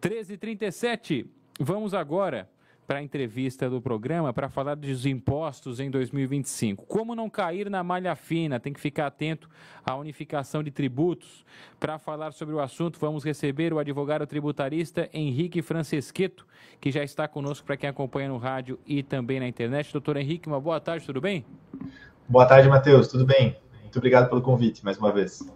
13h37, vamos agora para a entrevista do programa para falar dos impostos em 2025. Como não cair na malha fina, tem que ficar atento à unificação de tributos. Para falar sobre o assunto, vamos receber o advogado tributarista Henrique Franceschetto, que já está conosco para quem acompanha no rádio e também na internet. Doutor Henrique, uma boa tarde, tudo bem? Boa tarde, Matheus, tudo bem? Muito obrigado pelo convite, mais uma vez.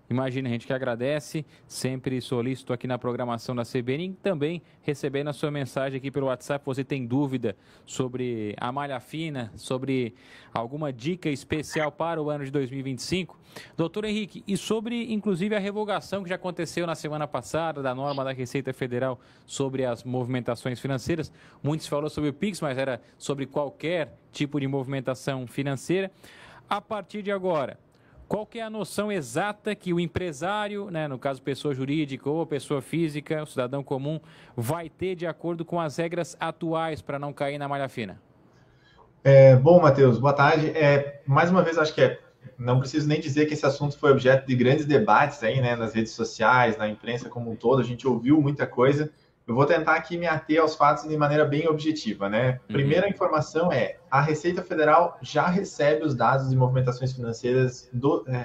Imagina, a gente que agradece, sempre solícito aqui na programação da CBN e também recebendo a sua mensagem aqui pelo WhatsApp. Você tem dúvida sobre a malha fina, sobre alguma dica especial para o ano de 2025? Doutor Henrique, e sobre inclusive a revogação que já aconteceu na semana passada da norma da Receita Federal sobre as movimentações financeiras. Muitos falaram sobre o Pix, mas era sobre qualquer tipo de movimentação financeira. A partir de agora, qual que é a noção exata que o empresário, né, no caso pessoa jurídica ou pessoa física, o cidadão comum, vai ter de acordo com as regras atuais para não cair na malha fina? Bom, Matheus, boa tarde. Mais uma vez, acho que não preciso nem dizer que esse assunto foi objeto de grandes debates aí, né, nas redes sociais, na imprensa como um todo. A gente ouviu muita coisa. Eu vou tentar aqui me ater aos fatos de maneira bem objetiva, né? Primeira informação a Receita Federal já recebe os dados de movimentações financeiras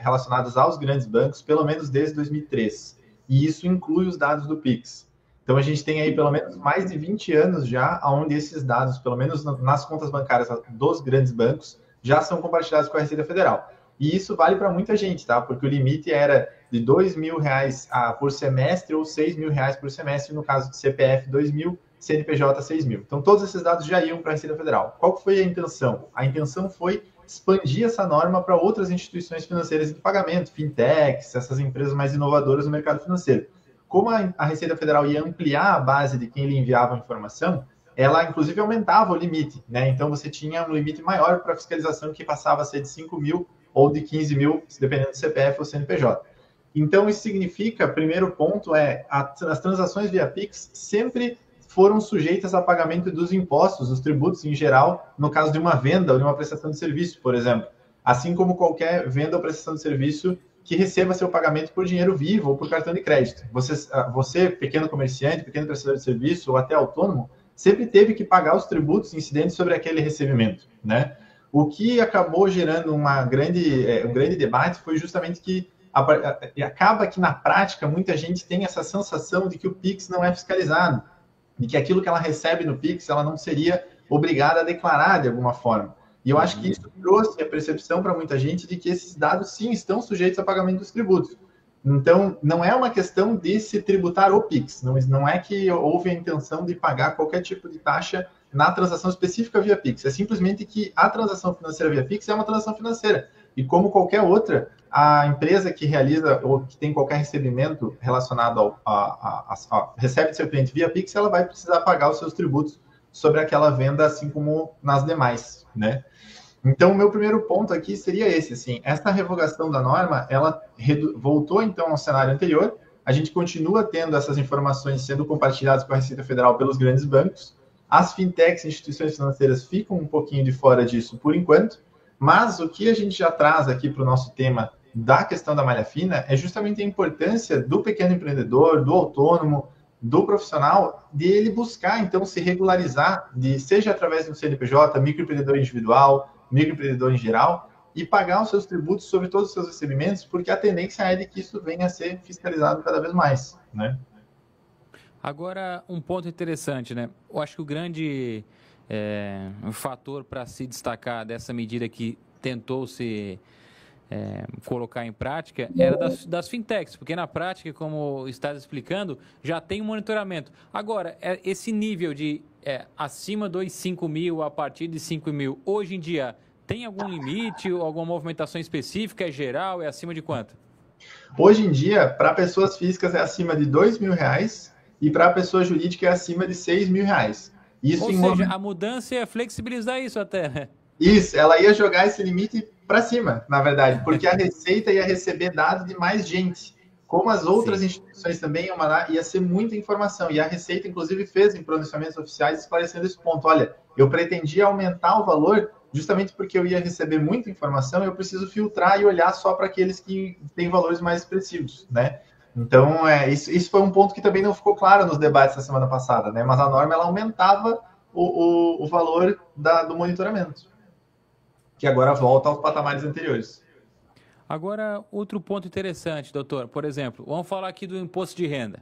relacionadas aos grandes bancos, pelo menos desde 2003. E isso inclui os dados do Pix. Então, a gente tem aí pelo menos mais de 20 anos já, onde esses dados, pelo menos nas contas bancárias dos grandes bancos, já são compartilhados com a Receita Federal. E isso vale para muita gente, tá? Porque o limite era de R$2.000 por semestre ou R$6.000 por semestre, no caso de CPF 2.000, CNPJ 6.000. Então, todos esses dados já iam para a Receita Federal. Qual foi a intenção? A intenção foi expandir essa norma para outras instituições financeiras de pagamento, fintechs, essas empresas mais inovadoras no mercado financeiro. Como a Receita Federal ia ampliar a base de quem lhe enviava a informação, ela, inclusive, aumentava o limite, né? Então, você tinha um limite maior para fiscalização, que passava a ser de 5.000 ou de 15.000, dependendo do CPF ou CNPJ. Então, isso significa, primeiro ponto as transações via Pix sempre foram sujeitas a pagamento dos impostos, dos tributos em geral, no caso de uma venda ou de uma prestação de serviço, por exemplo. Assim como qualquer venda ou prestação de serviço que receba seu pagamento por dinheiro vivo ou por cartão de crédito. Você, pequeno comerciante, pequeno prestador de serviço ou até autônomo, sempre teve que pagar os tributos incidentes sobre aquele recebimento, né? O que acabou gerando um grande debate foi justamente que acaba que, na prática, muita gente tem essa sensação de que o Pix não é fiscalizado, de que aquilo que ela recebe no Pix, ela não seria obrigada a declarar de alguma forma. E eu acho que isso trouxe a percepção para muita gente de que esses dados, sim, estão sujeitos a pagamento dos tributos. Então, não é uma questão de se tributar o Pix, não é que houve a intenção de pagar qualquer tipo de taxa na transação específica via Pix. É simplesmente que a transação financeira via Pix é uma transação financeira. E como qualquer outra, a empresa que realiza ou que tem qualquer recebimento relacionado recebe seu cliente via Pix, ela vai precisar pagar os seus tributos sobre aquela venda, assim como nas demais, né? Então, o meu primeiro ponto aqui seria esse, assim, essa revogação da norma, ela voltou, então, ao cenário anterior, a gente continua tendo essas informações sendo compartilhadas com a Receita Federal pelos grandes bancos, as fintechs, instituições financeiras, ficam um pouquinho de fora disso por enquanto, mas o que a gente já traz aqui para o nosso tema da questão da malha fina é justamente a importância do pequeno empreendedor, do autônomo, do profissional, de ele buscar, então, se regularizar, seja através do CNPJ, microempreendedor individual, microempreendedor em geral, e pagar os seus tributos sobre todos os seus recebimentos, porque a tendência é de que isso venha a ser fiscalizado cada vez mais, né? Agora, um ponto interessante, né? Eu acho que o grande fator para se destacar dessa medida que tentou se colocar em prática era das fintechs, porque na prática, como está explicando, já tem um monitoramento. Agora, esse nível de acima dos 5.000, a partir de 5.000, hoje em dia, tem algum limite ou alguma movimentação específica? É geral? É acima de quanto? Hoje em dia, para pessoas físicas é acima de R$2.000 e para a pessoa jurídica é acima de R$6.000. Isso ou seja, a mudança é flexibilizar isso até, né? Isso, ela ia jogar esse limite para cima, na verdade, porque a Receita ia receber dados de mais gente. Como as outras instituições também ia ser muita informação. E a Receita, inclusive, fez em pronunciamentos oficiais esclarecendo esse ponto. Olha, eu pretendia aumentar o valor justamente porque eu ia receber muita informação, eu preciso filtrar e olhar só para aqueles que têm valores mais expressivos, né? Então, isso foi um ponto que também não ficou claro nos debates da semana passada, né? Mas a norma ela aumentava o valor do monitoramento, que agora volta aos patamares anteriores. Agora, outro ponto interessante, doutor. Por exemplo, vamos falar aqui do imposto de renda.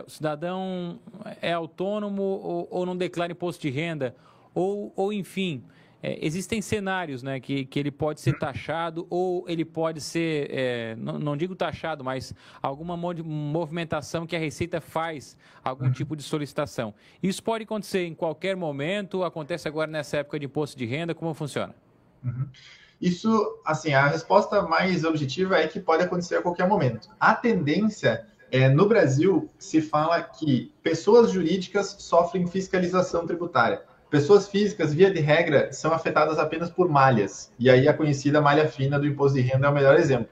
O cidadão é autônomo ou não declara imposto de renda, ou enfim, existem cenários, né, que ele pode ser taxado ou ele pode ser, não digo taxado, mas alguma movimentação que a Receita faz, algum tipo de solicitação. Isso pode acontecer em qualquer momento, acontece agora nessa época de imposto de renda, como funciona? Uhum. Isso, assim, a resposta mais objetiva é que pode acontecer a qualquer momento. A tendência no Brasil, se fala que pessoas jurídicas sofrem fiscalização tributária. Pessoas físicas, via de regra, são afetadas apenas por malhas. E aí a conhecida malha fina do imposto de renda é o melhor exemplo.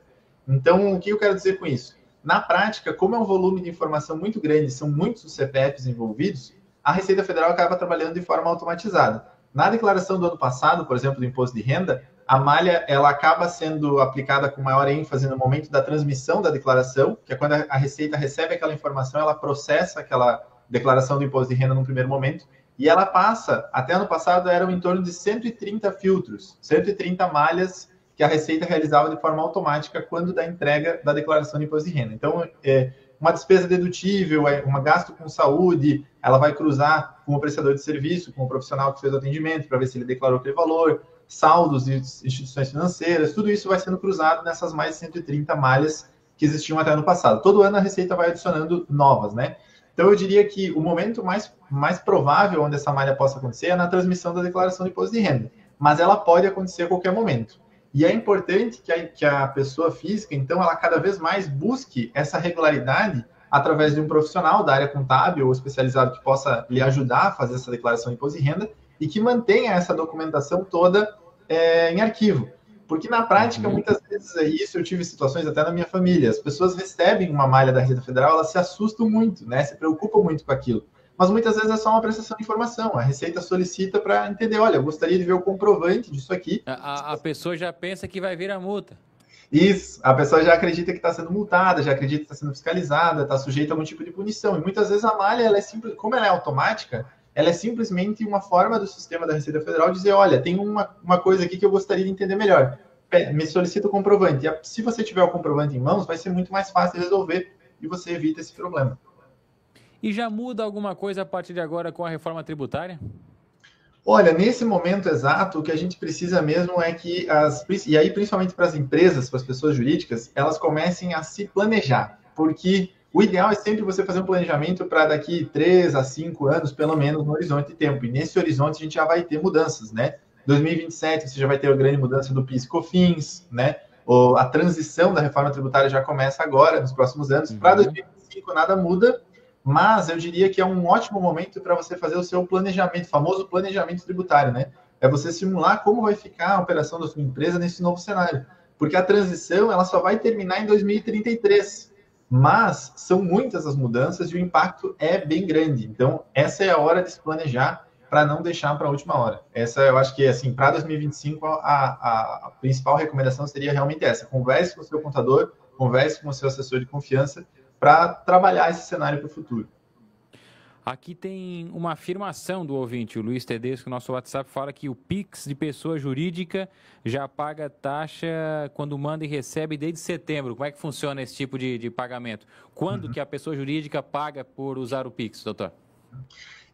Então, o que eu quero dizer com isso? Na prática, como é um volume de informação muito grande, são muitos os CPFs envolvidos, a Receita Federal acaba trabalhando de forma automatizada. Na declaração do ano passado, por exemplo, do imposto de renda, a malha ela acaba sendo aplicada com maior ênfase no momento da transmissão da declaração, que é quando a Receita recebe aquela informação, ela processa aquela declaração do imposto de renda no primeiro momento, e ela passa, até ano passado, eram em torno de 130 filtros, 130 malhas que a Receita realizava de forma automática quando da entrega da declaração de imposto de renda. Então, uma despesa dedutível, um gasto com saúde, ela vai cruzar com o prestador de serviço, com o profissional que fez o atendimento, para ver se ele declarou aquele valor, saldos de instituições financeiras, tudo isso vai sendo cruzado nessas mais de 130 malhas que existiam até ano passado. Todo ano a Receita vai adicionando novas, né? Então, eu diria que o momento mais provável onde essa malha possa acontecer é na transmissão da declaração de imposto de renda, mas ela pode acontecer a qualquer momento. E é importante que a pessoa física, então, ela cada vez mais busque essa regularidade através de um profissional da área contábil ou especializado que possa lhe ajudar a fazer essa declaração de imposto de renda e que mantenha essa documentação toda em arquivo. Porque na prática, muitas vezes é isso, eu tive situações até na minha família, as pessoas recebem uma malha da Receita Federal, elas se assustam muito, né? Se preocupam muito com aquilo. Mas muitas vezes é só uma prestação de informação. A Receita solicita para entender, olha, eu gostaria de ver o comprovante disso aqui. A pessoa já pensa que vai vir a multa. Isso, a pessoa já acredita que está sendo multada, já acredita que está sendo fiscalizada, está sujeita a algum tipo de punição. E muitas vezes a malha, ela é simples, como ela é automática, ela é simplesmente uma forma do sistema da Receita Federal dizer, olha, tem uma coisa aqui que eu gostaria de entender melhor. Me solicita o comprovante. E se você tiver o comprovante em mãos, vai ser muito mais fácil de resolver e você evita esse problema. E já muda alguma coisa a partir de agora com a reforma tributária? Olha, nesse momento exato, o que a gente precisa mesmo é que e aí principalmente para as empresas, para as pessoas jurídicas, elas comecem a se planejar, porque o ideal é sempre você fazer um planejamento para daqui 3 a 5 anos, pelo menos, no horizonte de tempo. E nesse horizonte a gente já vai ter mudanças, né? 2027 você já vai ter a grande mudança do PIS e COFINS, né? A transição da reforma tributária já começa agora, nos próximos anos. Para 2025 nada muda, mas eu diria que é um ótimo momento para você fazer o seu planejamento, famoso planejamento tributário, né? É você simular como vai ficar a operação da sua empresa nesse novo cenário. Porque a transição, ela só vai terminar em 2033. Mas são muitas as mudanças e o impacto é bem grande. Então, essa é a hora de se planejar para não deixar para a última hora. Essa, eu acho que, assim, para 2025, a principal recomendação seria realmente essa. Converse com o seu contador, converse com o seu assessor de confiança, para trabalhar esse cenário para o futuro. Aqui tem uma afirmação do ouvinte, o Luiz Tedesco, nosso WhatsApp, fala que o PIX de pessoa jurídica já paga taxa quando manda e recebe desde setembro. Como é que funciona esse tipo de pagamento? Quando que a pessoa jurídica paga por usar o PIX, doutor?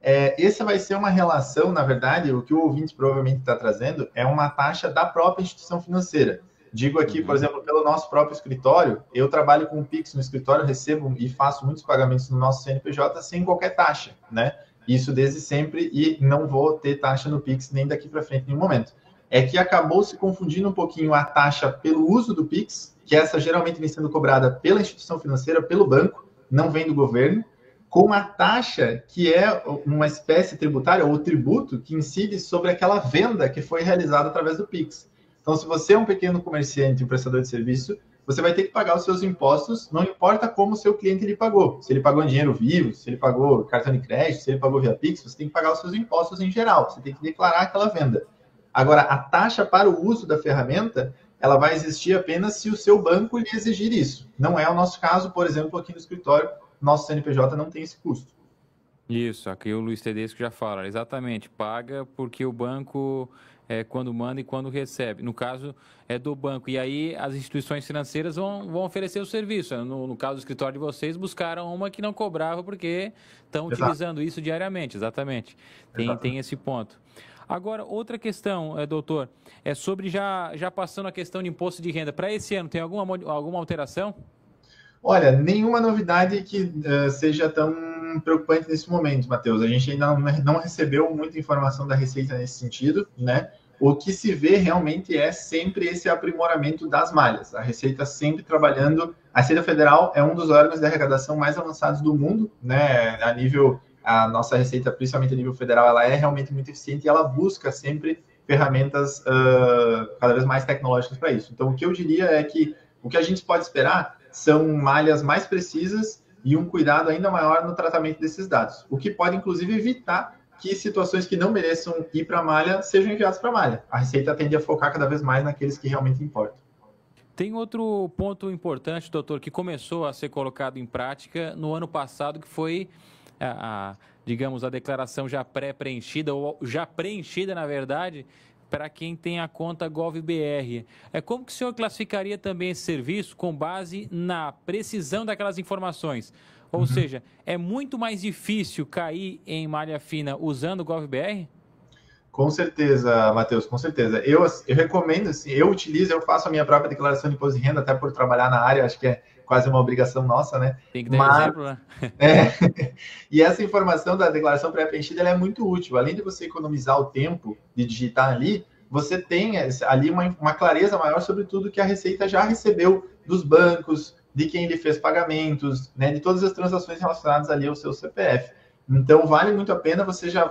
Essa vai ser uma relação, na verdade, o que o ouvinte provavelmente está trazendo é uma taxa da própria instituição financeira. Digo aqui, por exemplo, pelo nosso próprio escritório, eu trabalho com o Pix no escritório, recebo e faço muitos pagamentos no nosso CNPJ sem qualquer taxa, né? Isso desde sempre e não vou ter taxa no Pix nem daqui para frente em nenhum momento. É que acabou se confundindo um pouquinho a taxa pelo uso do Pix, que essa geralmente vem sendo cobrada pela instituição financeira, pelo banco, não vem do governo, com a taxa que é uma espécie tributária ou tributo que incide sobre aquela venda que foi realizada através do Pix. Então, se você é um pequeno comerciante, um prestador de serviço, você vai ter que pagar os seus impostos, não importa como o seu cliente lhe pagou. Se ele pagou em dinheiro vivo, se ele pagou cartão de crédito, se ele pagou via Pix, você tem que pagar os seus impostos em geral, você tem que declarar aquela venda. Agora, a taxa para o uso da ferramenta, ela vai existir apenas se o seu banco lhe exigir isso. Não é o nosso caso, por exemplo, aqui no escritório, nosso CNPJ não tem esse custo. Isso, aqui o Luiz Tedesco já fala, exatamente, paga porque o banco quando manda e quando recebe. No caso, é do banco. E aí as instituições financeiras vão oferecer o serviço. No caso do escritório de vocês, buscaram uma que não cobrava porque estão utilizando isso diariamente, exatamente. Tem esse ponto. Agora, outra questão, doutor, é sobre já passando a questão de imposto de renda. Para esse ano, tem alguma alteração? Olha, nenhuma novidade que seja tão preocupante nesse momento, Matheus. A gente ainda não recebeu muita informação da Receita nesse sentido, né? O que se vê realmente é sempre esse aprimoramento das malhas. A Receita sempre trabalhando. A Receita Federal é um dos órgãos de arrecadação mais avançados do mundo, né? A nossa Receita, principalmente a nível federal, ela é realmente muito eficiente e ela busca sempre ferramentas cada vez mais tecnológicas para isso. Então, o que eu diria é que o que a gente pode esperar são malhas mais precisas e um cuidado ainda maior no tratamento desses dados, o que pode, inclusive, evitar que situações que não mereçam ir para a malha sejam enviadas para a malha. A Receita tende a focar cada vez mais naqueles que realmente importam. Tem outro ponto importante, doutor, que começou a ser colocado em prática no ano passado, que foi digamos, a declaração já pré-preenchida, ou já preenchida, na verdade, para quem tem a conta GovBR. Como que o senhor classificaria também esse serviço com base na precisão daquelas informações? Ou seja, é muito mais difícil cair em malha fina usando o GovBR? Com certeza, Matheus, com certeza. Eu recomendo, assim, eu faço a minha própria declaração de imposto de renda, até por trabalhar na área, acho que é quase uma obrigação nossa, né? Tem que dar exemplo, né? E essa informação da declaração pré-preenchida ela é muito útil. Além de você economizar o tempo de digitar ali, você tem ali uma clareza maior sobre tudo que a Receita já recebeu dos bancos, de quem lhe fez pagamentos, né? De todas as transações relacionadas ali ao seu CPF. Então, vale muito a pena,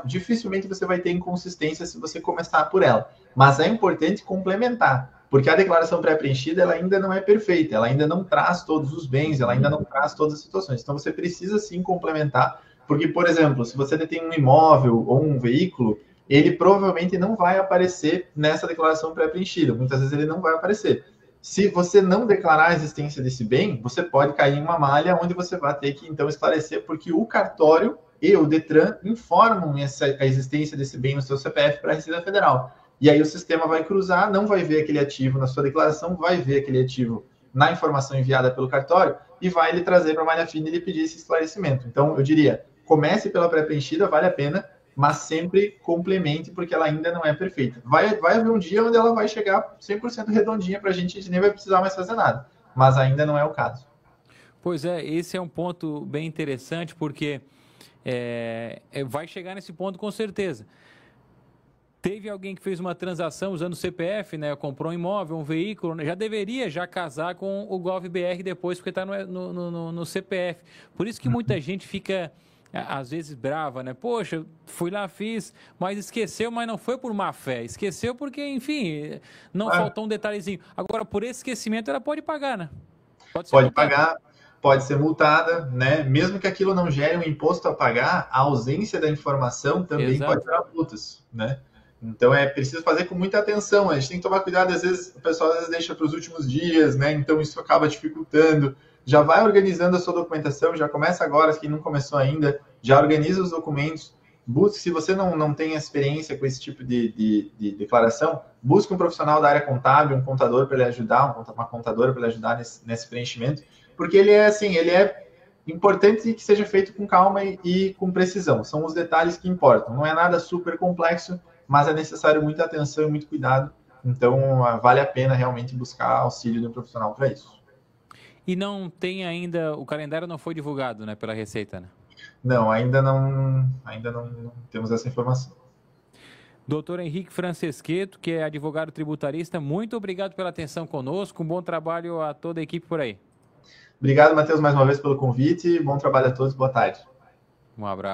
dificilmente você vai ter inconsistência se você começar por ela. Mas é importante complementar, porque a declaração pré-preenchida ela ainda não é perfeita, ela ainda não traz todos os bens, ela ainda não traz todas as situações. Então, você precisa sim complementar, porque, por exemplo, se você detém um imóvel ou um veículo, ele provavelmente não vai aparecer nessa declaração pré-preenchida. Muitas vezes ele não vai aparecer. Se você não declarar a existência desse bem, você pode cair em uma malha onde você vai ter que, então, esclarecer, porque o cartório e o Detran informam a existência desse bem no seu CPF para a Receita Federal. E aí o sistema vai cruzar, não vai ver aquele ativo na sua declaração, vai ver aquele ativo na informação enviada pelo cartório e vai lhe trazer para a malha fina e lhe pedir esse esclarecimento. Então, eu diria, comece pela pré-preenchida, vale a pena, mas sempre complemente, porque ela ainda não é perfeita. Vai haver um dia onde ela vai chegar 100% redondinha para a gente nem vai precisar mais fazer nada, mas ainda não é o caso. Pois é, esse é um ponto bem interessante, porque vai chegar nesse ponto com certeza. Teve alguém que fez uma transação usando o CPF, né? Comprou um imóvel, um veículo, já deveria casar com o GovBR depois, porque está no CPF. Por isso que muita gente fica, às vezes, brava, né? Poxa, fui lá, fiz, mas esqueceu, mas não foi por má fé. Esqueceu porque, enfim, não faltou um detalhezinho. Agora, por esse esquecimento, ela pode pagar, né? Pode pagar. Pode ser multada, né? Mesmo que aquilo não gere um imposto a pagar, a ausência da informação também pode gerar multas, né? Então é preciso fazer com muita atenção. A gente tem que tomar cuidado, às vezes o pessoal deixa para os últimos dias, né? Então isso acaba dificultando. Já vai organizando a sua documentação, já começa agora, quem não começou ainda, já organiza os documentos. Busque, se você não tem experiência com esse tipo de declaração, busque um profissional da área contábil, um contador para lhe ajudar, uma contadora para lhe ajudar nesse preenchimento. Porque ele é importante que seja feito com calma e com precisão. São os detalhes que importam. Não é nada super complexo, mas é necessário muita atenção e muito cuidado. Então, vale a pena realmente buscar auxílio do profissional para isso. E não tem ainda, o calendário não foi divulgado, né, pela Receita, né? Não, ainda não temos essa informação. Doutor Henrique Francesqueto, que é advogado tributarista, muito obrigado pela atenção conosco. Um bom trabalho a toda a equipe por aí. Obrigado, Matheus, mais uma vez pelo convite. Bom trabalho a todos. Boa tarde. Um abraço.